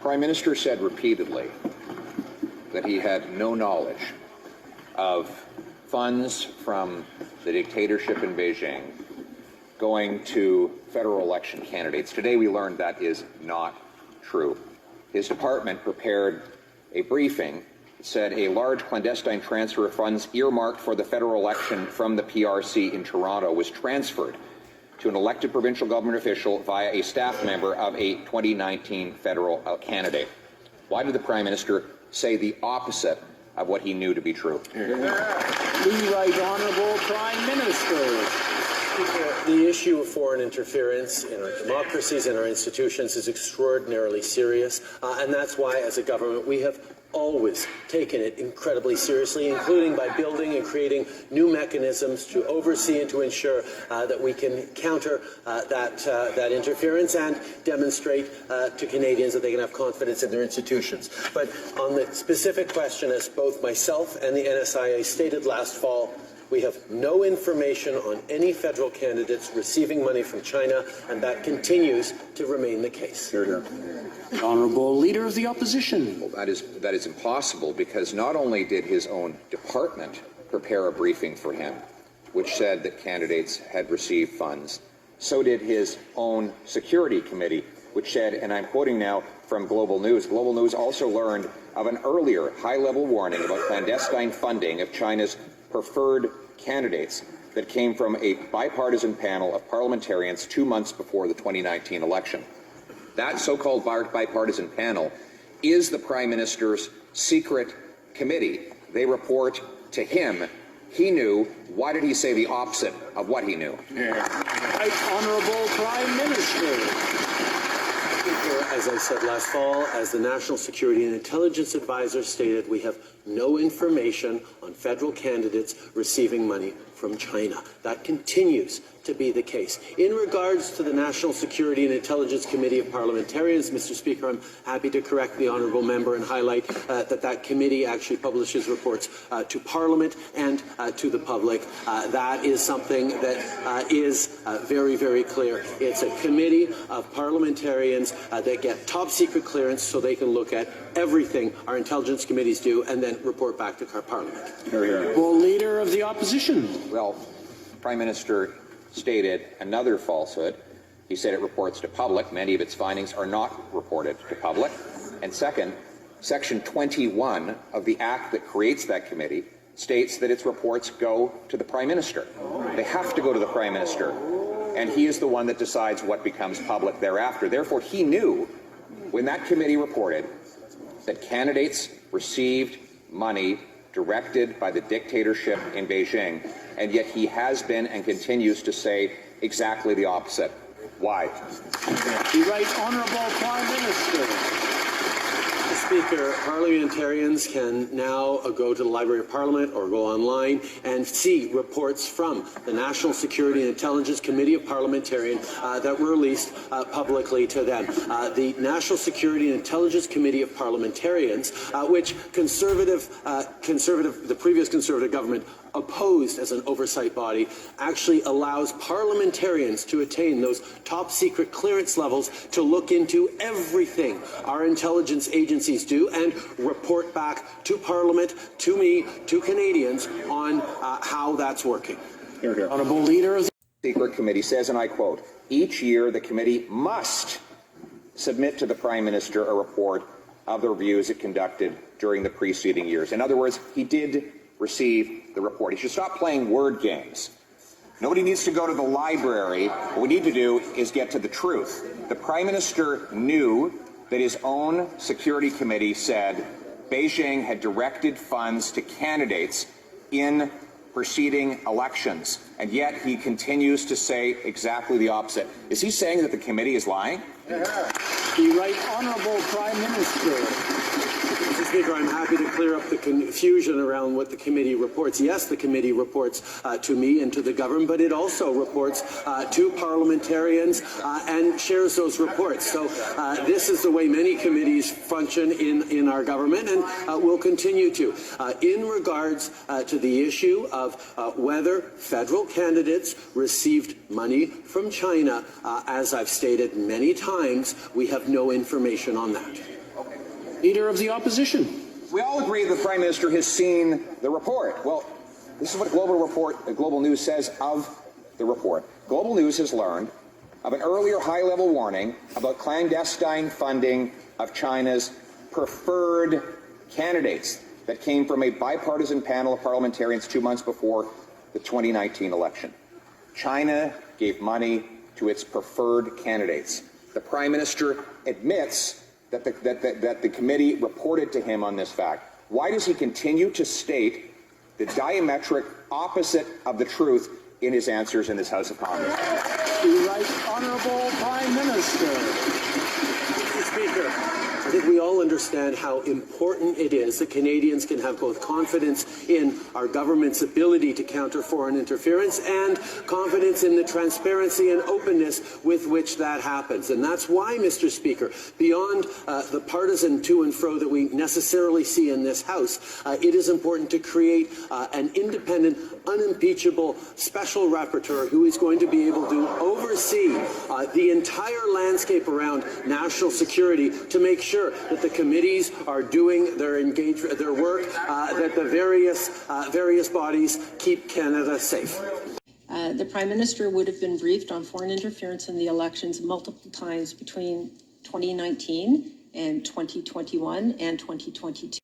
Prime Minister said repeatedly that he had no knowledge of funds from the dictatorship in Beijing going to federal election candidates. Today we learned that is not true. His department prepared a briefing that said a large clandestine transfer of funds earmarked for the federal election from the PRC in Toronto was transferred to an elected provincial government official via a staff member of a 2019 federal candidate. Why did the Prime Minister say the opposite of what he knew to be true? The Right Honourable Prime Minister. The issue of foreign interference in our democracies and our institutions is extraordinarily serious, and that's why, as a government, we have always taken it incredibly seriously, including by building and creating new mechanisms to oversee and to ensure that we can counter that interference and demonstrate to Canadians that they can have confidence in their institutions. But on the specific question, as both myself and the NSIA stated last fall, we have no information on any federal candidates receiving money from China, and that continues to remain the case. The Honourable Leader of the Opposition. Well, that is impossible, because not only did his own department prepare a briefing for him, which said that candidates had received funds, so did his own security committee, which said, and I'm quoting now from Global News also learned of an earlier high-level warning about clandestine funding of China's preferred candidates that came from a bipartisan panel of parliamentarians 2 months before the 2019 election. That so-called bipartisan panel is the Prime Minister's secret committee. They report to him. He knew. Why did he say the opposite of what he knew? Right Honourable Prime Minister. As I said last fall, as the National Security and Intelligence Advisor stated, we have no information on federal candidates receiving money from China. That continues to be the case. In regards to the National Security and Intelligence Committee of Parliamentarians, Mr. Speaker, I'm happy to correct the honourable member and highlight that committee actually publishes reports to Parliament and to the public. That is something that is very, very clear. It's a committee of parliamentarians that get top secret clearance so they can look at everything our intelligence committees do and then report back to our Parliament. Well, Leader of the Opposition. Well, Prime Minister stated another falsehood. He said it reports to public. Many of its findings are not reported to public. And second, Section 21 of the Act that creates that committee states that its reports go to the Prime Minister. They have to go to the Prime Minister, and he is the one that decides what becomes public thereafter. Therefore, he knew when that committee reported that candidates received money directed by the dictatorship in Beijing, and yet he has been and continues to say exactly the opposite. Why? The Right Honourable Prime Minister. Mr. Speaker, parliamentarians can now go to the Library of Parliament or go online and see reports from the National Security and Intelligence Committee of Parliamentarians that were released publicly to them. The National Security and Intelligence Committee of Parliamentarians, which the previous Conservative government opposed as an oversight body, actually allows parliamentarians to attain those top secret clearance levels to look into everything our intelligence agencies do and report back to Parliament, to me, to Canadians on how that's working. Honourable Leader of the Secret Committee says, and I quote, each year the committee must submit to the Prime Minister a report of the reviews it conducted during the preceding years. In other words, he did receive the report. He should stop playing word games. Nobody needs to go to the library. What we need to do is get to the truth. The Prime Minister knew that his own security committee said Beijing had directed funds to candidates in preceding elections, and yet he continues to say exactly the opposite. Is he saying that the committee is lying? The Right Honourable Prime Minister. Mr. Speaker, I'm happy to clear up the confusion around what the committee reports. Yes, the committee reports to me and to the government, but it also reports to parliamentarians and shares those reports. So this is the way many committees function in our government and will continue to. In regards to the issue of whether federal candidates received money from China, as I've stated many times, we have no information on that. Leader of the Opposition. We all agree the Prime Minister has seen the report. Well, this is what Global News says of the report. Global News has learned of an earlier high-level warning about clandestine funding of China's preferred candidates that came from a bipartisan panel of parliamentarians 2 months before the 2019 election. China gave money to its preferred candidates. The Prime Minister admits that the committee reported to him on this fact. Why does he continue to state the diametric opposite of the truth in his answers in this House of Commons? The Right Honourable Prime Minister. Mr. Speaker, I think we all understand how important it is that Canadians can have both confidence in our government's ability to counter foreign interference and confidence in the transparency and openness with which that happens. And that's why, Mr. Speaker, beyond the partisan to and fro that we necessarily see in this House, it is important to create an independent, unimpeachable special rapporteur who is going to be able to oversee the entire landscape around national security to make sure that the committees are doing their work, that the various bodies keep Canada safe. The Prime Minister would have been briefed on foreign interference in the elections multiple times between 2019 and 2021 and 2022.